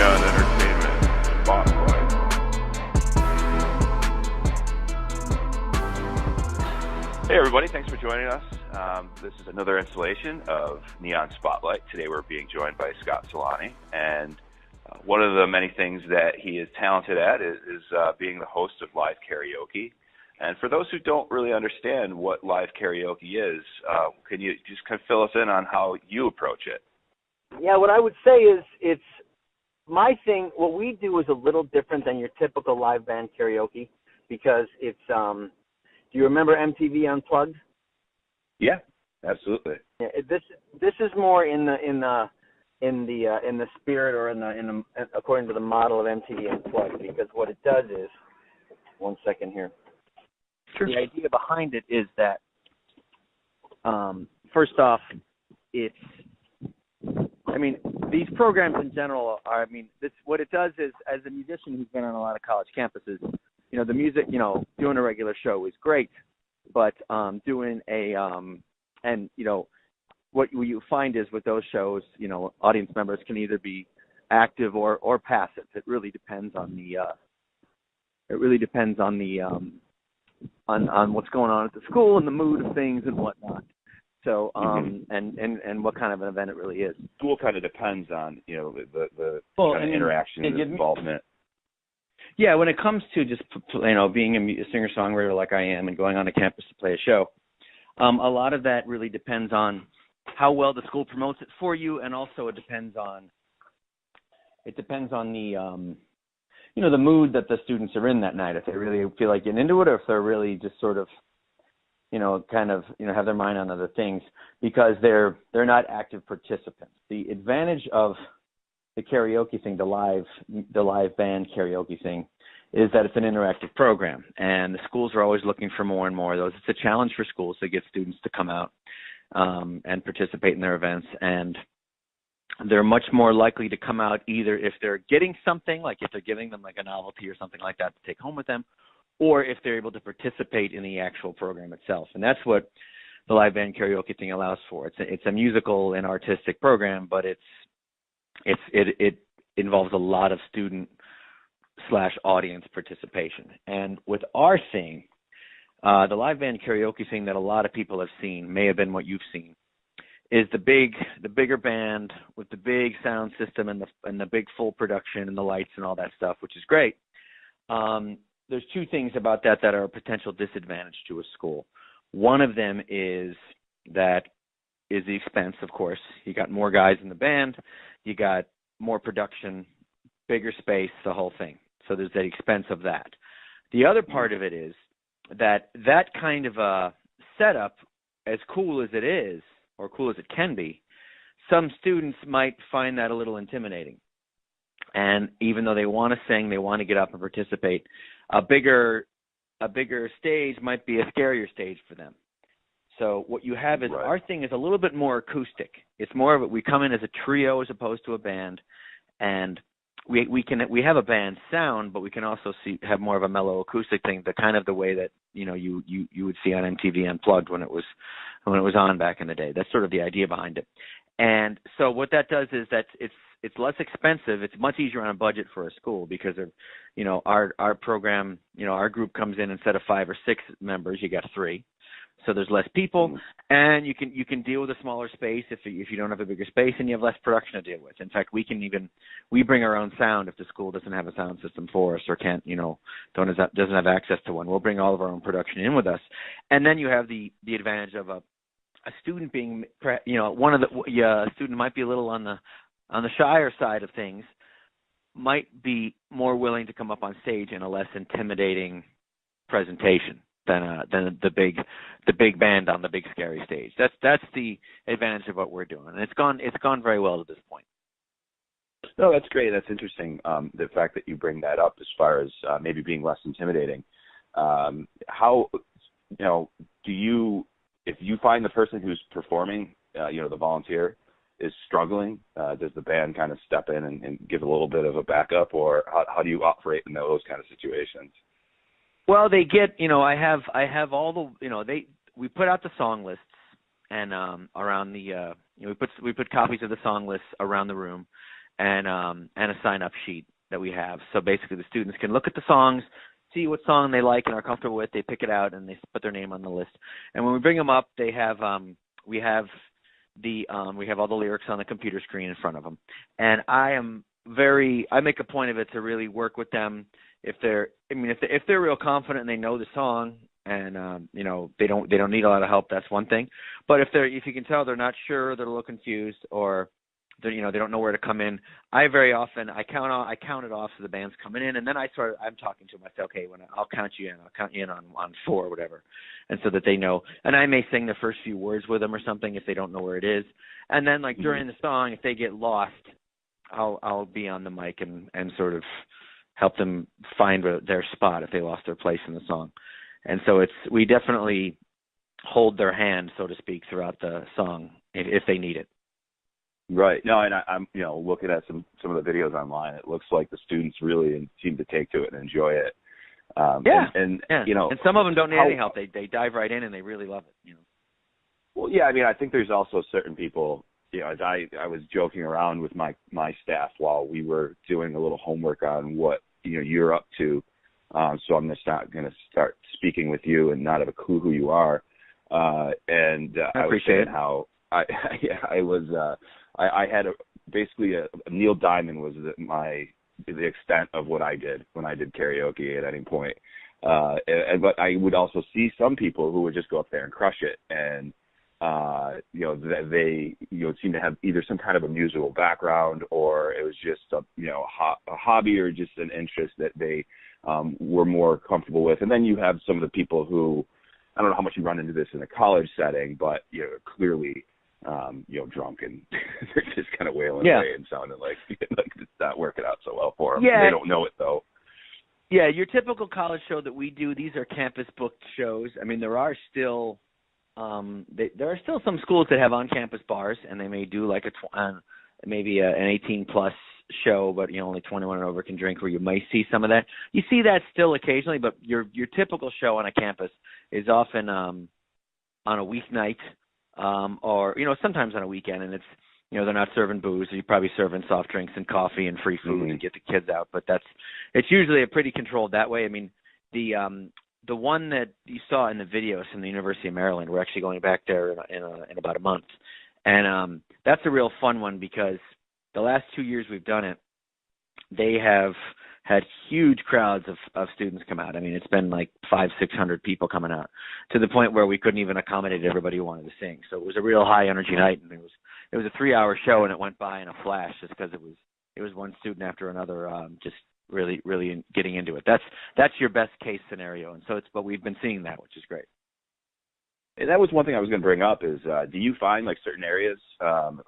Neon Entertainment Spotlight. Hey everybody, thanks for joining us. This is another installation of Neon Spotlight. Today we're being joined by Scott Celani, and one of the many things that he is talented at is being the host of live karaoke. And for those who don't really understand what live karaoke is, can you just kind of fill us in on how you approach it? Yeah, what I would say is it's my thing. What we do is a little different than your typical live band karaoke because it's. Do you remember MTV Unplugged? Yeah, absolutely. Yeah, this is more in the spirit or according to the model of MTV Unplugged, because what it does is, one second here. Sure. The idea behind it is that, first off, these programs in general are, what it does is, as a musician who's been on a lot of college campuses, the music, doing a regular show is great, but doing what you find is with those shows, audience members can either be active or passive. It really depends on on what's going on at the school and the mood of things and whatnot. So, and what kind of an event it really is. School kind of depends on, the kind of interaction and involvement. Yeah, when it comes to just, being a singer-songwriter like I am and going on a campus to play a show, a lot of that really depends on how well the school promotes it for you, and also it depends on the, the mood that the students are in that night, if they really feel like getting into it or if they're really just sort of, have their mind on other things, because they're not active participants. The advantage of the karaoke thing, the live band karaoke thing, is that it's an interactive program, and the schools are always looking for more and more of those. It's a challenge for schools to get students to come out and participate in their events, and they're much more likely to come out either if they're getting something, like if they're giving them like a novelty or something like that to take home with them, or if they're able to participate in the actual program itself. And that's what the live band karaoke thing allows for. It's a musical and artistic program, but it involves a lot of student/audience participation. And with our thing, the live band karaoke thing that a lot of people have seen, may have been what you've seen, is the bigger band with the big sound system and the big full production and the lights and all that stuff, which is great. There's two things about that are a potential disadvantage to a school. One of them is the expense, of course. You got more guys in the band, you got more production, bigger space, the whole thing. So there's the expense of that. The other part of it is that kind of a setup, as cool as it is, or cool as it can be, some students might find that a little intimidating. And even though they want to sing, they want to get up and participate, a bigger stage might be a scarier stage for them. So what you have is Our thing is a little bit more acoustic. It's more of we come in as a trio as opposed to a band, and we have a band sound, but we can also have more of a mellow acoustic thing, the kind of the way that you would see on MTV Unplugged when it was on back in the day. That's sort of the idea behind it. And so what that does is that it's less expensive. It's much easier on a budget for a school because of, our program, our group comes in instead of 5 or 6 members, you got 3. So there's less people, and you can deal with a smaller space if you don't have a bigger space, and you have less production to deal with. In fact, we bring our own sound if the school doesn't have a sound system for us or doesn't have access to one. We'll bring all of our own production in with us, and then you have the advantage of a student being, a student might be a little on the shyer side of things, might be more willing to come up on stage in a less intimidating presentation than the big band on the big scary stage. That's the advantage of what we're doing, and it's gone very well to this point. No, that's great. That's interesting. The fact that you bring that up as far as maybe being less intimidating. How if you find the person who's performing, the volunteer, is struggling, does the band kind of step in and give a little bit of a backup, or how do you operate in those kind of situations? Well, they get, I have all the, we put out the song lists, and around the, we put copies of the song lists around the room, and a sign-up sheet that we have. So basically the students can look at the songs, see what song they like and are comfortable with. They pick it out and they put their name on the list. And when we bring them up, they have we have all the lyrics on the computer screen in front of them. And I make a point of it to really work with them if they're real confident and they know the song and they don't need a lot of help, that's one thing. But if you can tell they're not sure, they're a little confused, or they don't know where to come in, I very often count it off so the band's coming in, and then I'm talking to them. I say, okay, I'll count you in on 4 or whatever, and so that they know. And I may sing the first few words with them or something if they don't know where it is. And then like during the song, if they get lost, I'll be on the mic and sort of help them find their spot if they lost their place in the song. And so we definitely hold their hand, so to speak, throughout the song if they need it. Right. No, and I'm looking at some of the videos online. It looks like the students really seem to take to it and enjoy it. And some of them don't need any help. They dive right in and they really love it. Well, yeah. I mean, I think there's also certain people. As I was joking around with my staff while we were doing a little homework on what you're up to. So I'm just not going to start speaking with you and not have a clue who you are. I was saying how I had basically Neil Diamond was the extent of what I did when I did karaoke at any point. But I would also see some people who would just go up there and crush it, and they seem to have either some kind of a musical background, or it was just a hobby or just an interest that they were more comfortable with. And then you have some of the people who, I don't know how much you run into this in a college setting, but clearly drunk and they're just kind of wailing away and sounding like it's not working out so well for them. Yeah. They don't know it though. Yeah, your typical college show that we do, these are campus booked shows. I mean, there are still some schools that have on-campus bars, and they may do like maybe an 18-plus show, but only 21 and over can drink, where you might see some of that. You see that still occasionally, but your typical show on a campus is often on a weeknight, or sometimes on a weekend, and it's they're not serving booze, so you're probably serving soft drinks and coffee and free food to get the kids out. But it's usually a pretty controlled that way. I mean, the one that you saw in the videos from the University of Maryland, we're actually going back there in about a month, and that's a real fun one because the last 2 years we've done it, they have had huge crowds of students come out. I mean, it's been like 500-600 people coming out, to the point where we couldn't even accommodate everybody who wanted to sing. So it was a real high energy night, and it was a 3-hour show, and it went by in a flash just because it was one student after another, just really getting into it. That's your best case scenario, and so but we've been seeing that, which is great. And that was one thing I was going to bring up is, do you find like certain areas,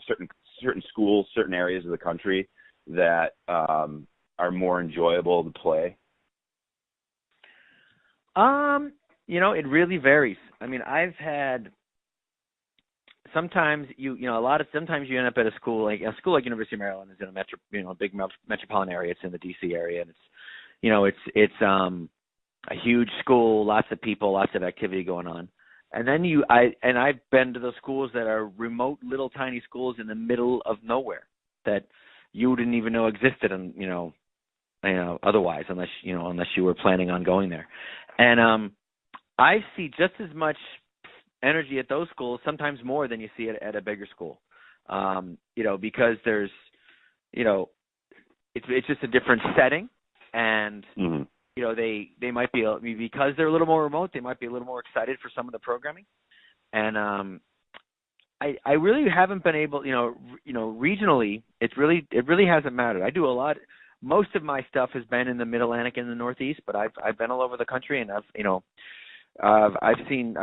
certain schools, certain areas of the country that are more enjoyable to play? It really varies. I mean, I've had sometimes sometimes you end up at a school like University of Maryland is in a big metropolitan area. It's in the DC area, and it's a huge school, lots of people, lots of activity going on. And then I've been to those schools that are remote little tiny schools in the middle of nowhere that you didn't even know existed, and otherwise, unless you were planning on going there. And I see just as much energy at those schools, sometimes more than you see at a bigger school. Because there's, it's just a different setting, and they might be, because they're a little more remote, they might be a little more excited for some of the programming. And I really haven't been able, regionally, it really hasn't mattered. I do a lot. Most of my stuff has been in the Mid-Atlantic and the Northeast, but I've been all over the country, and I've seen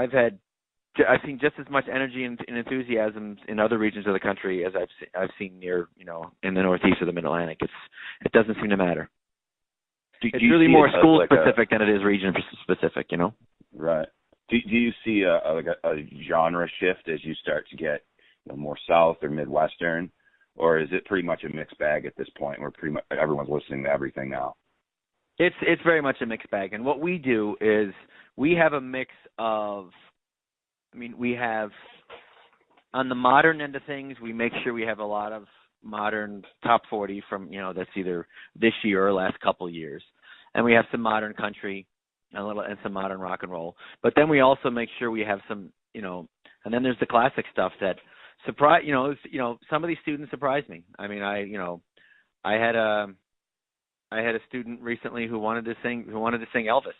just as much energy and enthusiasm in other regions of the country as I've seen near, in the Northeast or the Mid-Atlantic. It doesn't seem to matter. It's really more school specific than it is region specific, Right. Do you see a genre shift as you start to get more South or Midwestern, or is it pretty much a mixed bag at this point where pretty much everyone's listening to everything now? It's very much a mixed bag, and what we do is we have a mix of, we have on the modern end of things, we make sure we have a lot of modern top 40 from, that's either this year or last couple years. And we have some modern country and some modern rock and roll. But then we also make sure we have some, and then there's the classic stuff that surprise, some of these students surprised me. I mean, I had a student recently who wanted to sing Elvis.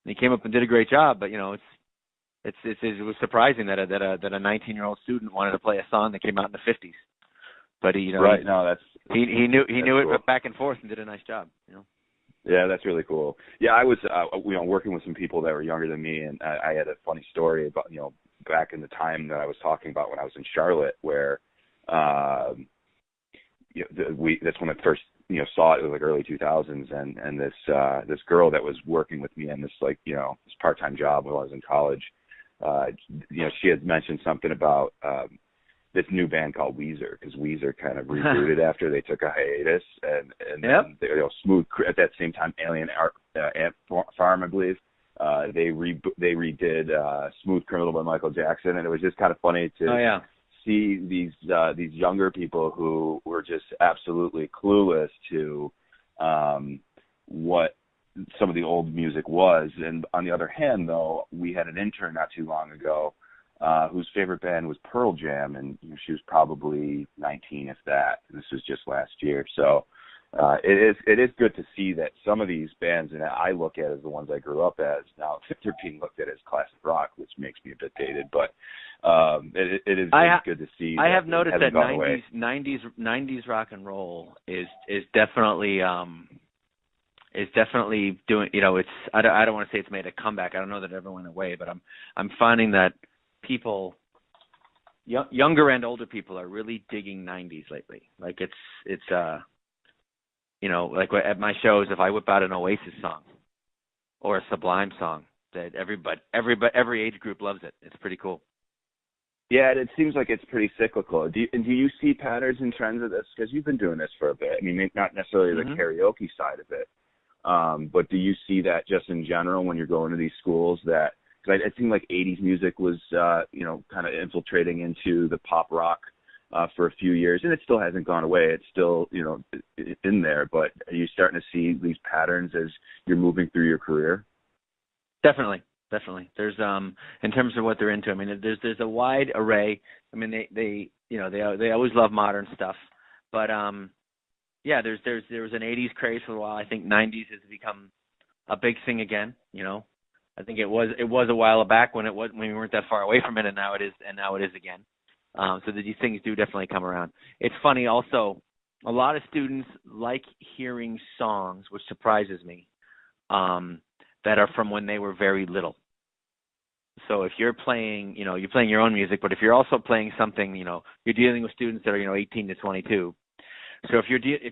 And he came up and did a great job, but it was surprising that a 19-year-old student wanted to play a song that came out in the 50s. But he knew it back and forth and did a nice job. Yeah, that's really cool. Yeah, I was working with some people that were younger than me, and I had a funny story about back in the time that I was talking about when I was in Charlotte, where that's when I first saw it. It was like early 2000s, and this girl that was working with me in this this part-time job when I was in college, she had mentioned something about this new band called Weezer, because Weezer kind of rebooted after they took a hiatus, and yep. Then Smooth at that same time, Alien Ant Farm, I believe, they redid Smooth Criminal by Michael Jackson, and it was just kind of funny to see these younger people who were just absolutely clueless to what some of the old music was. And on the other hand, though, we had an intern not too long ago whose favorite band was Pearl Jam, and she was probably 19, if that. And this was just last year. So it is good to see that some of these bands, and I look at as the ones I grew up as, now they're being looked at as classic rock, which makes me a bit dated, but it is good to see. I have noticed that 90s rock and roll is definitely doing. It's I don't want to say it's made a comeback. I don't know that it ever went away, but I'm finding that people, younger and older people, are really digging 90s lately. Like it's like at my shows, if I whip out an Oasis song or a Sublime song, that every age group loves it. It's pretty cool. Yeah, it seems like it's pretty cyclical. Do you see patterns and trends of this? Because you've been doing this for a bit. I mean, not necessarily the karaoke side of it, but do you see that just in general when you're going to these schools? That because it seemed like 80s music was, kind of infiltrating into the pop rock for a few years, and it still hasn't gone away. It's still, in there. But are you starting to see these patterns as you're moving through your career? Definitely. There's in terms of what they're into. I mean, there's a wide array. I mean, they always love modern stuff, but there was an 80s craze for a while. I think 90s has become a big thing again. I think it was a while back when we weren't that far away from it, and now it is again. So these things do definitely come around. It's funny also, a lot of students like hearing songs, which surprises me, that are from when they were very little. So if you're playing, you're playing your own music, but if you're also playing something, you're dealing with students that are, 18 to 22. So if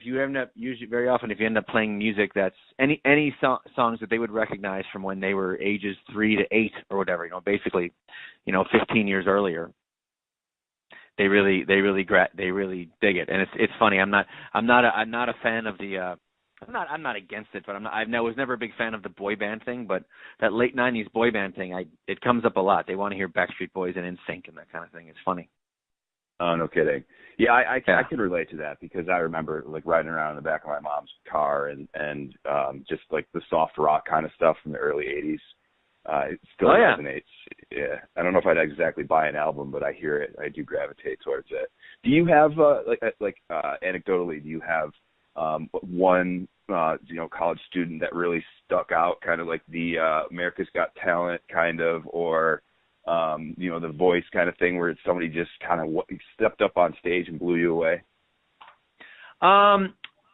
you end up usually very often, if you end up playing music that's any songs that they would recognize from when they were ages 3 to 8 or whatever, basically, 15 years earlier, they really dig it. And it's funny. I'm not a fan of the. I'm not against it, but I was never a big fan of the boy band thing. But that late 90s boy band thing, it comes up a lot. They want to hear Backstreet Boys and NSYNC and that kind of thing. It's funny. Oh, no kidding. Yeah, I can relate to that because I remember riding around in the back of my mom's car and just like the soft rock kind of stuff from the early 80s. It still resonates. Yeah. I don't know if I'd exactly buy an album, but I hear it. I do gravitate towards it. Do you have anecdotally, do you have one college student that really stuck out, kind of like the America's Got Talent kind of, or the Voice kind of thing, where somebody just kind of stepped up on stage and blew you away?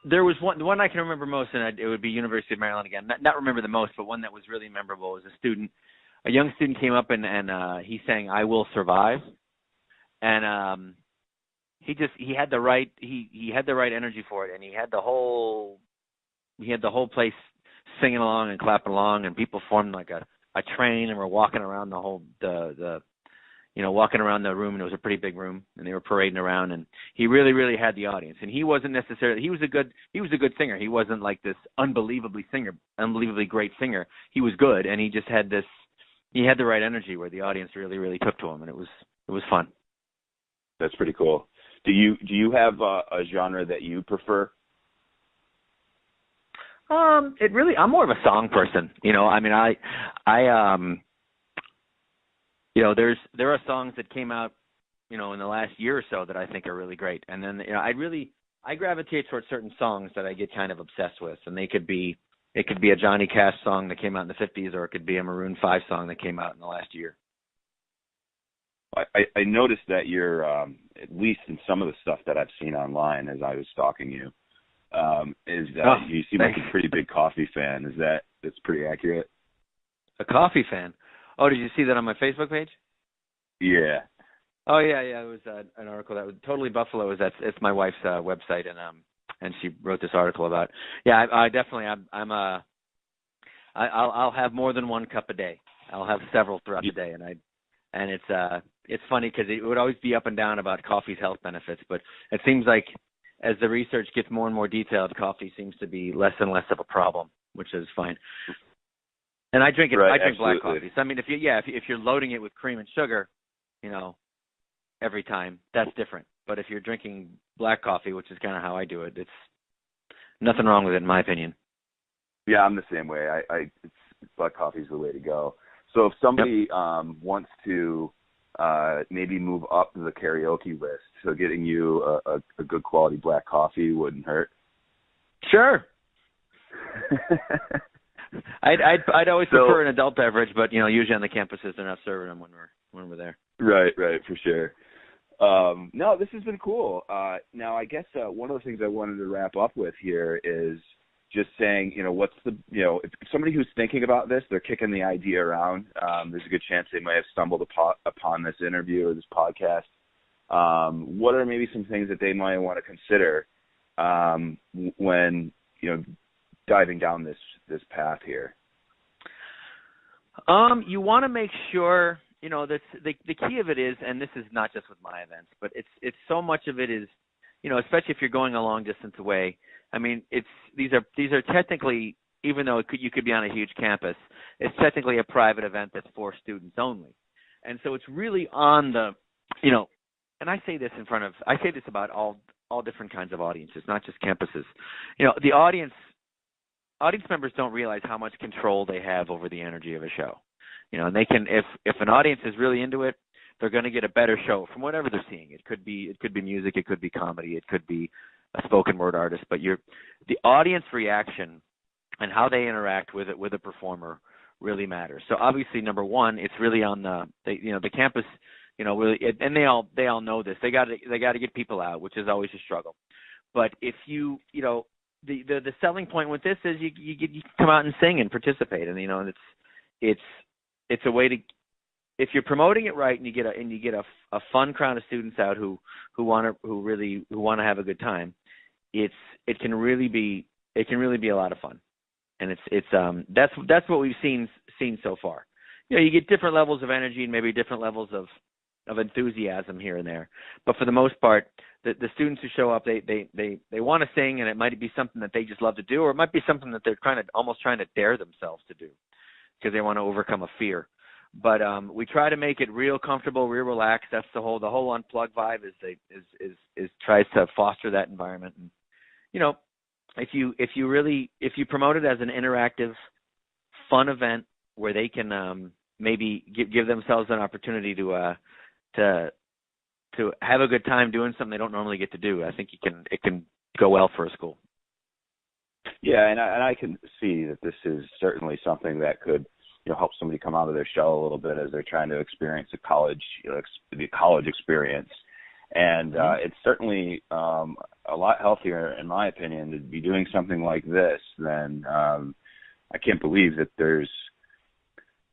There was the one I can remember most, and it would be University of Maryland again. Not remember the most, but one that was really memorable was a young student came up and he sang "I Will Survive," and he had the right energy for it, and he had the whole place singing along and clapping along, and people formed like a train and were walking around walking around the room, and it was a pretty big room, and they were parading around, and he really had the audience. And he wasn't necessarily, he was a good singer. He wasn't like this unbelievably great singer. He was good, and he just had he had the right energy where the audience really took to him, and it was fun. That's pretty cool. Do you have a genre that you prefer? I'm more of a song person. I mean, there are songs that came out, in the last year or so that I think are really great. And then, I gravitate towards certain songs that I get kind of obsessed with, and it could be a Johnny Cash song that came out in the 50s, or it could be a Maroon 5 song that came out in the last year. I noticed that you're, at least in some of the stuff that I've seen online as I was stalking you, is that you seem like a pretty big coffee fan. That's pretty accurate? A coffee fan? Oh, did you see that on my Facebook page? Yeah. Oh yeah. It was an article that was Totally Buffalo. It's my wife's website, and she wrote this article about. Yeah, I definitely. I'll have more than one cup a day. I'll have several throughout the day, and it's funny because it would always be up and down about coffee's health benefits, but it seems like as the research gets more and more detailed, coffee seems to be less and less of a problem, which is fine. And I drink it. Right, I drink absolutely. black coffee. So I mean, if you're loading it with cream and sugar, every time, that's different. But if you're drinking black coffee, which is kind of how I do it, it's nothing wrong with it, in my opinion. Yeah, I'm the same way. Black coffee is the way to go. So if somebody wants to maybe move up the karaoke list, so getting you a good quality black coffee wouldn't hurt. Sure. I'd always prefer an adult beverage, but usually on the campuses they're not serving them when we're there. Right, for sure. No, this has been cool. Now, I guess one of the things I wanted to wrap up with here is just saying, if somebody who's thinking about this, they're kicking the idea around, there's a good chance they might have stumbled upon this interview or this podcast. What are maybe some things that they might want to consider when, diving down this path here? You want to make sure, that's the key of it is, and this is not just with my events, but it's so much of it is, especially if you're going a long distance away. I mean, these are technically, even though you could be on a huge campus, it's technically a private event that's for students only. And so it's really on the, and I say this about all different kinds of audiences, not just campuses. The audience members don't realize how much control they have over the energy of a show. And they can, if an audience is really into it, they're going to get a better show from whatever they're seeing. It could be music, it could be comedy, it could be a spoken word artist, but the audience reaction and how they interact with a performer really matters. So obviously, number one, it's really on the campus, really, and they all know this. They got to get people out, which is always a struggle. But if the selling point with this is you come out and sing and participate, and and it's a way to, if you're promoting it right and you get a fun crowd of students out who want to have a good time, it can really be a lot of fun, and that's what we've seen so far. You get different levels of energy and maybe different levels of enthusiasm here and there, but for the most part, the students who show up, they want to sing, and it might be something that they just love to do, or it might be something that they're almost trying to dare themselves to do because they want to overcome a fear. But we try to make it real comfortable, real relaxed. That's the whole Unplugged vibe is tries to foster that environment. And if you promote it as an interactive, fun event where they can maybe give themselves an opportunity to have a good time doing something they don't normally get to do, I think it can go well for a school. Yeah, and I can see that this is certainly something that could help somebody come out of their shell a little bit as they're trying to experience the college experience. And it's certainly a lot healthier, in my opinion, to be doing something like this than I can't believe that there's,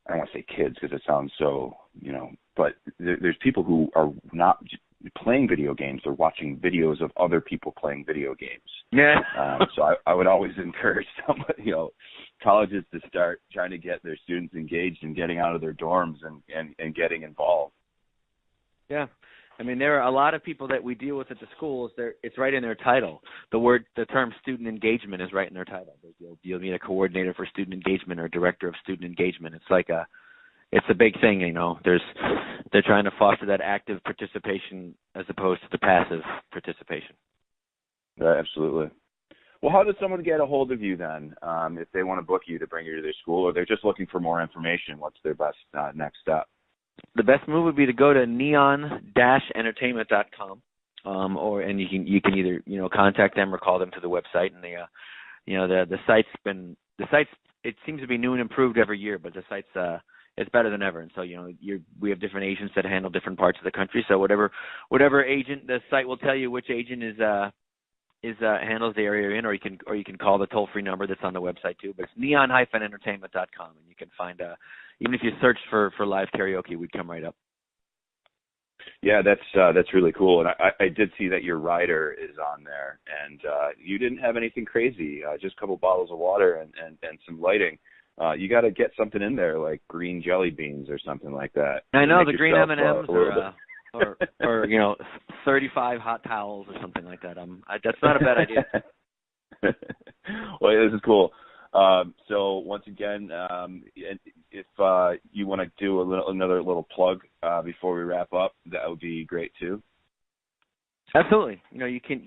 I don't want to say kids because it sounds so, but there's people who are not playing video games. They're watching videos of other people playing video games. Yeah. So I would always encourage somebody, colleges to start trying to get their students engaged in getting out of their dorms and getting involved. Yeah. I mean, there are a lot of people that we deal with at the schools. It's right in their title. The term student engagement is right in their title. You'll need a coordinator for student engagement or director of student engagement. It's a big thing, They're trying to foster that active participation as opposed to the passive participation. Absolutely. Well, how does someone get a hold of you then if they want to book you to bring you to their school, or they're just looking for more information? What's their best next step? The best move would be to go to neon-entertainment.com, and you can either contact them or call them to the website. And the site's it seems to be new and improved every year, but the site's it's better than ever. And so we have different agents that handle different parts of the country. So whatever agent, the site will tell you which agent handles the area you're in, or you can call the toll-free number that's on the website too. But it's neon-entertainment.com, and you can find even if you search for live karaoke, we'd come right up. Yeah, that's really cool. And I did see that your rider is on there, and you didn't have anything crazy, just a couple bottles of water and some lighting. You got to get something in there like green jelly beans or something like that. I know, the green M&Ms or 35 hot towels or something like that. That's not a bad idea. Well, this is cool. So once again, if you want to do another little plug before we wrap up, that would be great too. Absolutely. You can.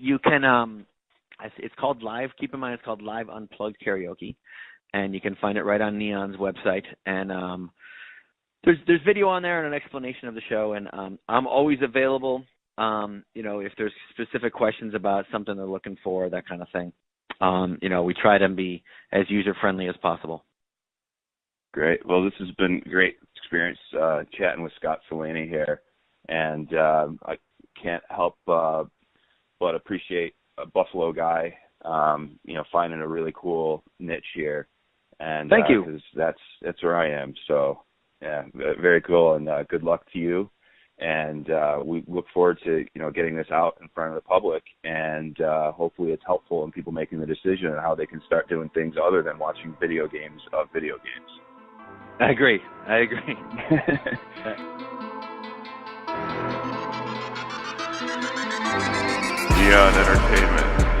It's called Live. Keep in mind, it's called Live Unplugged Karaoke, and you can find it right on Neon's website. And there's video on there and an explanation of the show. And I'm always available. If there's specific questions about something they're looking for, that kind of thing. We try to be as user-friendly as possible. Great. Well, this has been a great experience chatting with Scott Celani here. And I can't help but appreciate a Buffalo guy, finding a really cool niche here. And thank you. 'Cause that's where I am. So, yeah, very cool. And good luck to you. And we look forward to getting this out in front of the public, and hopefully it's helpful in people making the decision on how they can start doing things other than watching video games of video games. I agree. Neon Entertainment.